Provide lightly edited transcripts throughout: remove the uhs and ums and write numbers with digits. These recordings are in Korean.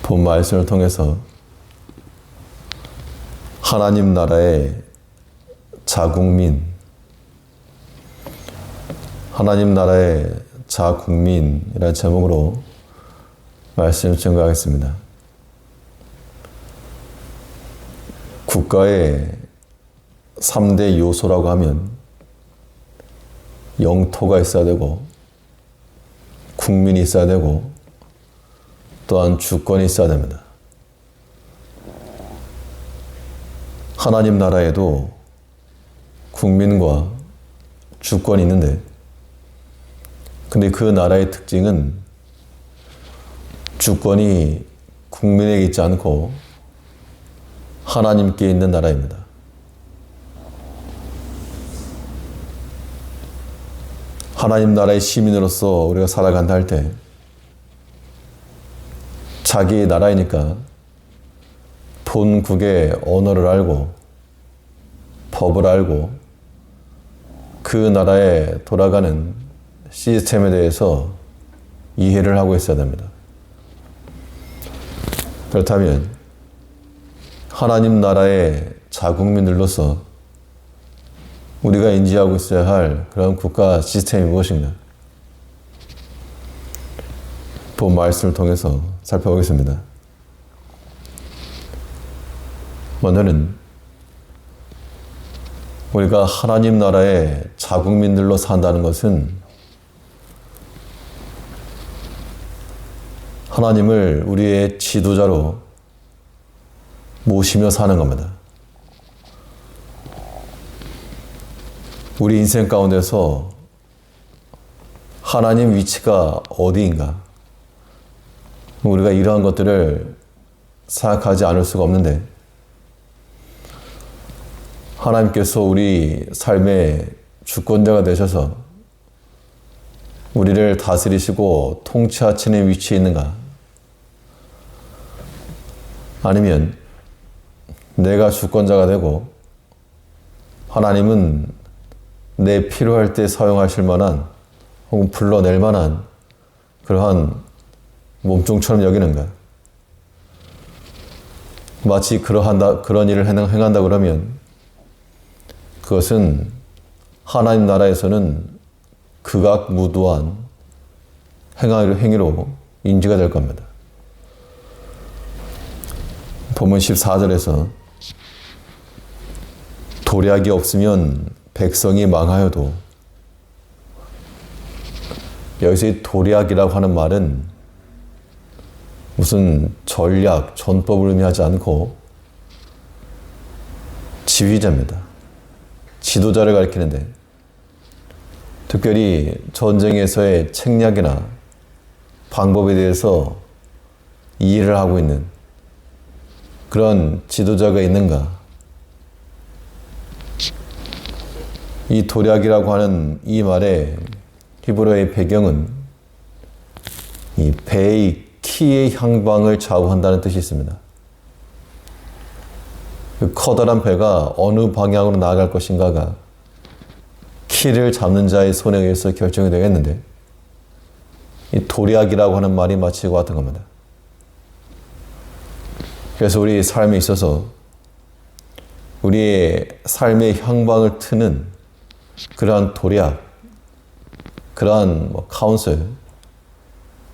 본 말씀을 통해서 하나님 나라의 자국민, 하나님 나라의 자국민이라는 제목으로 말씀을 증거하겠습니다. 국가의 3대 요소라고 하면 영토가 있어야 되고 국민이 있어야 되고 또한 주권이 있어야 됩니다. 하나님 나라에도 국민과 주권이 있는데 근데 그 나라의 특징은 주권이 국민에게 있지 않고 하나님께 있는 나라입니다. 하나님 나라의 시민으로서 우리가 살아간다 할 때 자기 나라이니까 본국의 언어를 알고 법을 알고 그 나라에 돌아가는 시스템에 대해서 이해를 하고 있어야 됩니다. 그렇다면 하나님 나라의 자국민들로서 우리가 인지하고 있어야 할 그런 국가 시스템이 무엇인가? 본 말씀을 통해서 살펴보겠습니다. 먼저는 우리가 하나님 나라의 자국민들로 산다는 것은 하나님을 우리의 지도자로 모시며 사는 겁니다. 우리 인생 가운데서 하나님 위치가 어디인가? 우리가 이러한 것들을 생각하지 않을 수가 없는데 하나님께서 우리 삶의 주권자가 되셔서 우리를 다스리시고 통치하시는 위치에 있는가? 아니면 내가 주권자가 되고 하나님은 내 필요할 때 사용하실 만한 혹은 불러낼 만한 그러한 몸종처럼 여기는가? 마치 그런 일을 행한다 그러면 그것은 하나님 나라에서는 극악무도한 행위로 인지가 될 겁니다. 본문 14절에서 도략이 없으면 백성이 망하여도 여기서 이 도략이라고 하는 말은 무슨 전략, 전법을 의미하지 않고 지휘자입니다. 지도자를 가리키는데 특별히 전쟁에서의 책략이나 방법에 대해서 이해를 하고 있는 그런 지도자가 있는가? 이 도략이라고 하는 이 말의 히브리어의 배경은 이 배의 키의 향방을 좌우한다는 뜻이 있습니다. 그 커다란 배가 어느 방향으로 나아갈 것인가가 키를 잡는 자의 손에 의해서 결정이 되겠는데 이 도략이라고 하는 말이 마치 이와 같은 겁니다. 그래서 우리 삶에 있어서 우리의 삶의 향방을 트는 그러한 도략, 그러한 카운슬,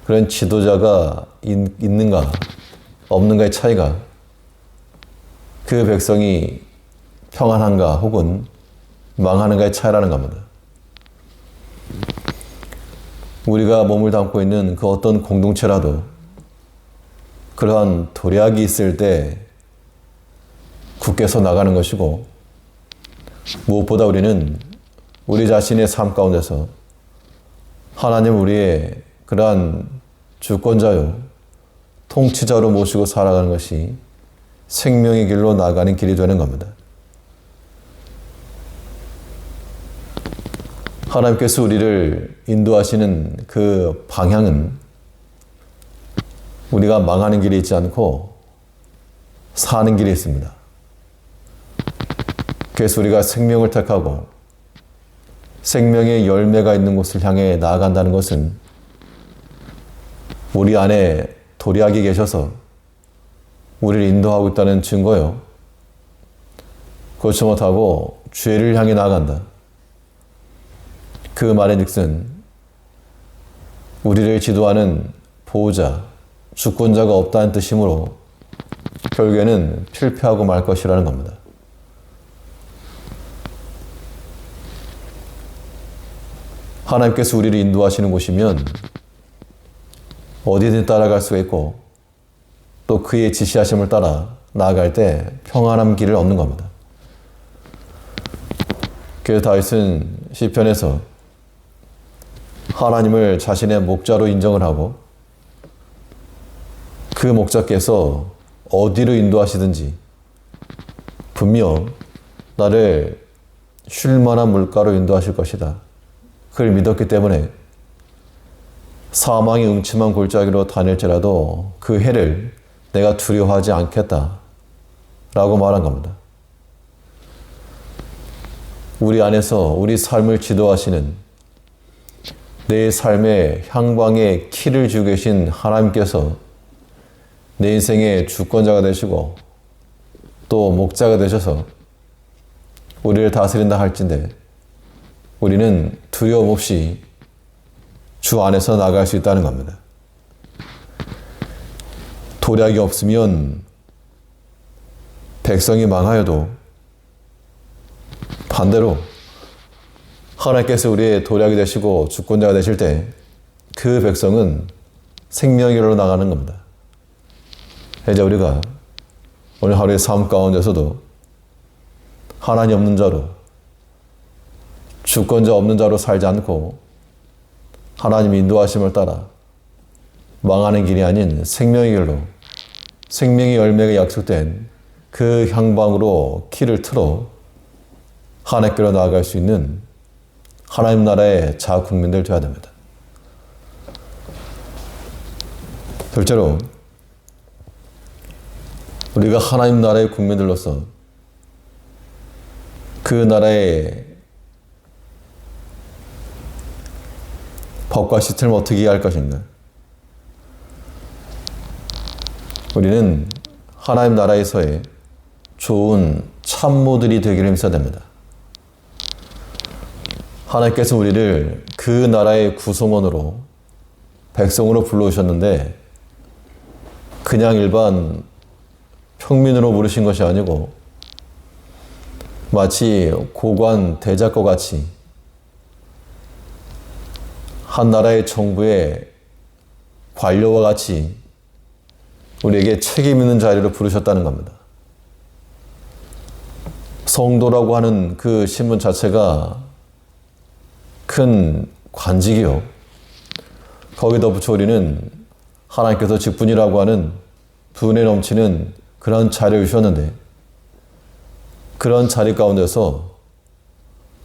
그런 지도자가 있는가 없는가의 차이가 그 백성이 평안한가 혹은 망하는가의 차이라는 겁니다. 우리가 몸을 담고 있는 그 어떤 공동체라도 그러한 도략이 있을 때 굳게 서 나가는 것이고 무엇보다 우리는 우리 자신의 삶 가운데서 하나님 우리의 그러한 주권자요 통치자로 모시고 살아가는 것이 생명의 길로 나가는 길이 되는 겁니다. 하나님께서 우리를 인도하시는 그 방향은 우리가 망하는 길이 있지 않고 사는 길이 있습니다. 그래서 우리가 생명을 택하고 생명의 열매가 있는 곳을 향해 나아간다는 것은 우리 안에 도략이 계셔서 우리를 인도하고 있다는 증거요. 그렇지 못하고 죄를 향해 나아간다. 그 말의 즉슨 우리를 지도하는 보호자, 주권자가 없다는 뜻이므로 결국에는 필패하고 말 것이라는 겁니다. 하나님께서 우리를 인도하시는 곳이면 어디든 따라갈 수가 있고 또 그의 지시하심을 따라 나아갈 때 평안한 길을 얻는 겁니다. 그래서 다윗은 시편에서 하나님을 자신의 목자로 인정을 하고 그 목자께서 어디로 인도하시든지 분명 나를 쉴 만한 물가로 인도하실 것이다. 그걸 믿었기 때문에 사망의 음침한 골짜기로 다닐지라도 그 해를 내가 두려워하지 않겠다 라고 말한 겁니다. 우리 안에서 우리 삶을 지도하시는 내 삶의 향방에 키를 주고 계신 하나님께서 내 인생의 주권자가 되시고 또 목자가 되셔서 우리를 다스린다 할진대 우리는 두려움 없이 주 안에서 나갈 수 있다는 겁니다. 도략이 없으면 백성이 망하여도 반대로 하나님께서 우리의 도략이 되시고 주권자가 되실 때 그 백성은 생명의 길로 나가는 겁니다. 이제 우리가 오늘 하루의 삶 가운데서도 하나님 없는 자로 주권자 없는 자로 살지 않고 하나님 인도하심을 따라 망하는 길이 아닌 생명의 길로 생명의 열매가 약속된 그 향방으로 키를 틀어 하나님께로 나아갈 수 있는 하나님 나라의 자국민들 되어야 됩니다. 둘째로 우리가 하나님 나라의 국민들로서 그 나라의 법과 시스템을 어떻게 할 것인가? 우리는 하나님 나라에서의 좋은 참모들이 되기를 힘써야 됩니다. 하나님께서 우리를 그 나라의 구성원으로 백성으로 불러오셨는데 그냥 일반 평민으로 부르신 것이 아니고 마치 고관 대작과 같이 한 나라의 정부의 관료와 같이 우리에게 책임 있는 자리로 부르셨다는 겁니다. 성도라고 하는 그 신분 자체가 큰 관직이요. 거기다 붙여 우리는 하나님께서 직분이라고 하는 분에 넘치는 그런 자리를 주셨는데 그런 자리 가운데서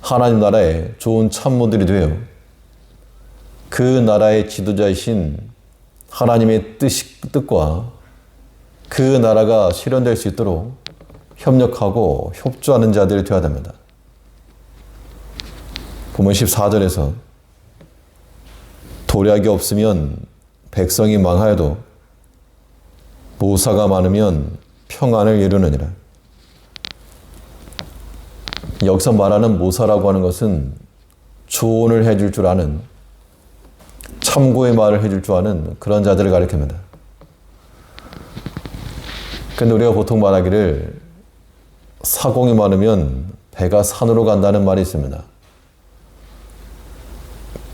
하나님 나라의 좋은 참모들이 되어 그 나라의 지도자이신 하나님의 뜻과 그 나라가 실현될 수 있도록 협력하고 협조하는 자들이 되어야 됩니다. 본문 14절에서 도략이 없으면 백성이 망하여도 모사가 많으면 평안을 이루느니라. 여기서 말하는 모사라고 하는 것은 조언을 해줄 줄 아는 참고의 말을 해줄 줄 아는 그런 자들을 가리킵니다. 근데 우리가 보통 말하기를 사공이 많으면 배가 산으로 간다는 말이 있습니다.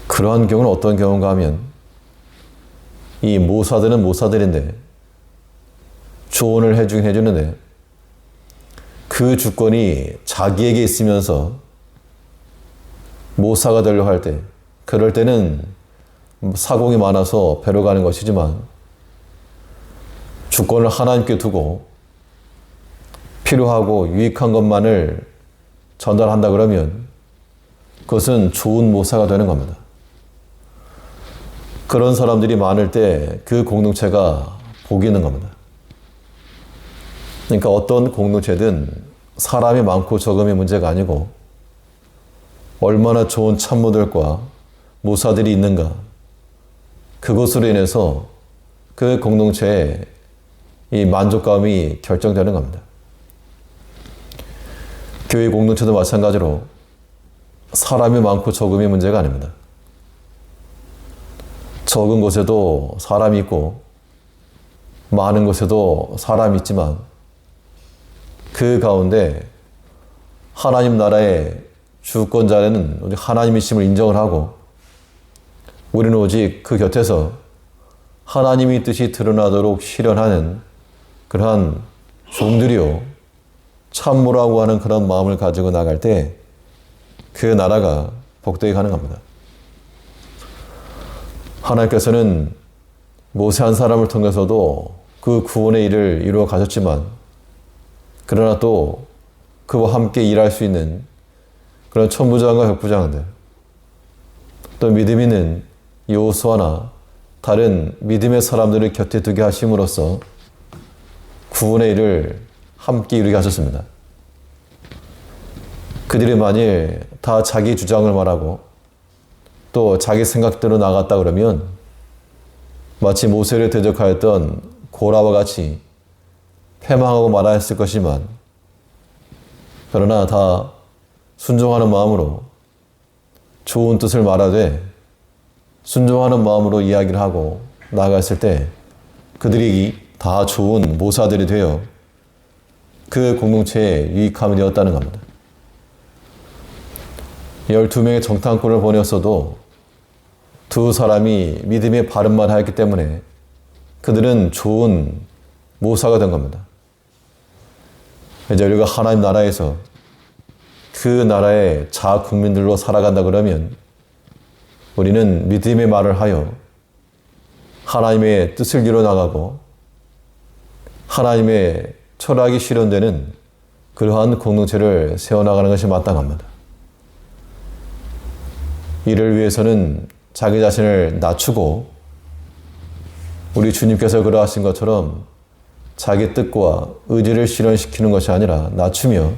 그러한 경우는 어떤 경우인가 하면 이 모사들은 모사들인데 조언을 해주긴 해주는데 그 주권이 자기에게 있으면서 모사가 되려고 할 때 그럴 때는 사공이 많아서 배로 가는 것이지만 주권을 하나님께 두고 필요하고 유익한 것만을 전달한다 그러면 그것은 좋은 모사가 되는 겁니다. 그런 사람들이 많을 때 그 공동체가 복이 있는 겁니다. 그러니까 어떤 공동체든 사람이 많고 적음의 문제가 아니고 얼마나 좋은 참모들과 모사들이 있는가, 그것으로 인해서 그 공동체에 이 만족감이 결정되는 겁니다. 교회 공동체도 마찬가지로 사람이 많고 적음이 문제가 아닙니다. 적은 곳에도 사람이 있고 많은 곳에도 사람이 있지만 그 가운데 하나님 나라의 주권자는 오직 하나님이심을 인정을 하고 우리는 오직 그 곁에서 하나님의 뜻이 드러나도록 실현하는 그러한 종들이요 참모라고 하는 그런 마음을 가지고 나갈 때 그 나라가 복되게 가능합니다. 하나님께서는 모세 한 사람을 통해서도 그 구원의 일을 이루어 가셨지만 그러나 또 그와 함께 일할 수 있는 그런 천부장과 백부장들 또 믿음 있는 여호수아나 다른 믿음의 사람들을 곁에 두게 하심으로써 구원의 일을 함께 이루게 하셨습니다. 그들이 만일 다 자기 주장을 말하고 또 자기 생각대로 나갔다 그러면 마치 모세를 대적하였던 고라와 같이 패망하고 말하였을 것이지만 그러나 다 순종하는 마음으로 좋은 뜻을 말하되 순종하는 마음으로 이야기를 하고 나아갔을 때 그들이 다 좋은 모사들이 되어 그 공동체에 유익함이 되었다는 겁니다. 12명의 정탐꾼을 보냈어도 두 사람이 믿음의 바른 말을 하였기 때문에 그들은 좋은 모사가 된 겁니다. 이제 우리가 하나님 나라에서 그 나라의 자국민들로 살아간다 그러면 우리는 믿음의 말을 하여 하나님의 뜻을 이뤄나가고 하나님의 철학이 실현되는 그러한 공동체를 세워나가는 것이 마땅합니다. 이를 위해서는 자기 자신을 낮추고 우리 주님께서 그러하신 것처럼 자기 뜻과 의지를 실현시키는 것이 아니라 낮추며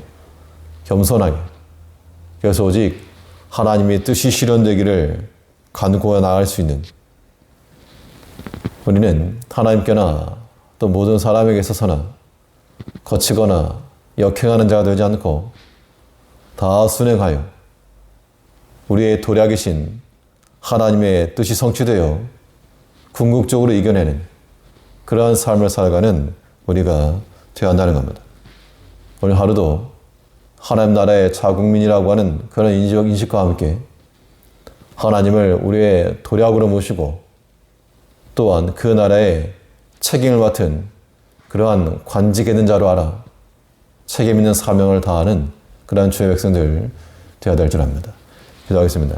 겸손하게 그래서 오직 하나님의 뜻이 실현되기를 간구해 나갈 수 있는 우리는 하나님께나 또 모든 사람에게 있어서나 거치거나 역행하는 자가 되지 않고 다 순행하여 우리의 도략이신 하나님의 뜻이 성취되어 궁극적으로 이겨내는 그러한 삶을 살아가는 우리가 되어야 한다는 겁니다. 오늘 하루도 하나님 나라의 자국민이라고 하는 그런 인식과 함께 하나님을 우리의 도략으로 모시고 또한 그 나라의 책임을 맡은 그러한 관직 있는 자로 알아 책임 있는 사명을 다하는 그러한 주의 백성들 되어야 될 줄 압니다. 기도하겠습니다.